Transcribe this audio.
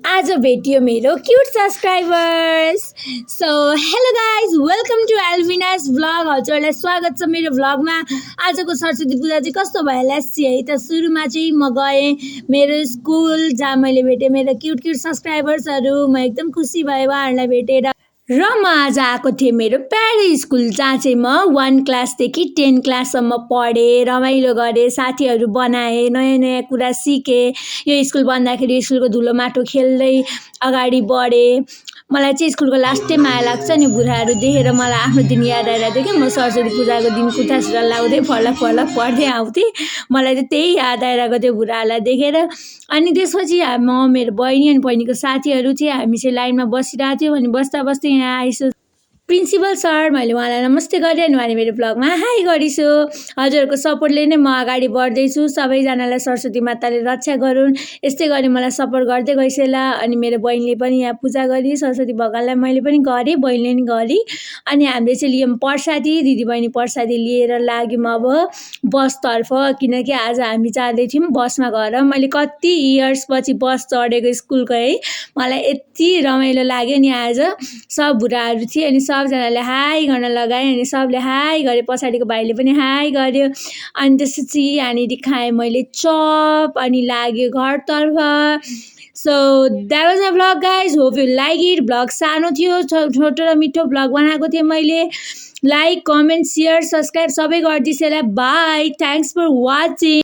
आज भेटियो मेरो cute subscribers. So hello guys, welcome to एल्भिनास भ्लग। हजुरहरूलाई स्वागत छ मेरो भ्लगमा। आजको सरस्वती पूजा चाहिँ कस्तो भयो लेट्स है त। सुरुमा चाहिँ म गएँ मेरो स्कुल जहाँ मैले भेटेँ मेरो क्युट सब्सक्राइबर्सहरू। म एकदम खुसी भएँ उहाँहरूलाई भेटेर। र म आज आएको थिएँ मेरो प्यारे स्कुल जहाँ चाहिँ म 1 क्लासदेखि 10 क्लाससम्म पढेँ, रमाइलो गरेँ, साथीहरू बनाएँ, नयाँ नयाँ कुरा सिकेँ। यो स्कुल बन्दाखेरि स्कुलको धुलो माटो खेल्दै अगाडि बढेँ। मलाई चाहिँ स्कुलको लास्टै माया लाग्छ नि, बुढाहरू देखेर मलाई आफ्नो दिन याद आइरहेको थियो कि म सरस्वती पूजाको दिन कुर्ता सुरुवाल लाउँदै फलक पढ्दै आउँथेँ। मलाई चाहिँ त्यही याद आइरहेको थियो बुढाहरूलाई देखेर। अनि त्यसपछि म मेरो बहिनी अनि बहिनीको साथीहरू थिए, हामी चाहिँ लाइनमा बसिरहेको थियौँ। अनि बस्दा बस्दै यहाँ आइसु प्रिन्सिपल सर, मैले उहाँलाई नमस्ते गरेँ अनि उहाँले मेरो ब्लगमा हाई गरिसु। हजुरहरूको सपोर्टले नै म अगाडि बढ्दैछु। सबैजनालाई सरस्वती माताले रक्षा गरून्, यस्तै गरी मलाई सपोर्ट गर्दै गइसेला। अनि मेरो बहिनीले पनि यहाँ पूजा गरी सरस्वती भगवानलाई मैले पनि गरेँ, बहिनीले पनि गरी। अनि हामीले चाहिँ लियौँ प्रसादी, दिदीबहिनी प्रसादी लिएर लाग्यौँ अब बसतर्फ, किनकि आज हामी जाँदैथ्यौँ बसमा घर। मैले कति इयर्स पछि बस चढेको स्कुलको है, मलाई यति रमाइलो लाग्यो नि आज। सब बुढाहरू थिए अनि सबजनाले हाई गर्न लगाएँ अनि सबले हाई गरे, पछाडिको भाइले पनि हाई गर्यो। अनि त्यसपछि यहाँनिर खाएँ मैले चप अनि लाग्यो घरतर्फ। So that was a vlog guys, hope you like it. Vlog सानो थियो, छोटो र मिठो भ्लग बनाएको थिएँ मैले। लाइक, कमेन्ट, सेयर, सब्सक्राइब सबै गरिदिनुहोस्। Bye, thanks for watching.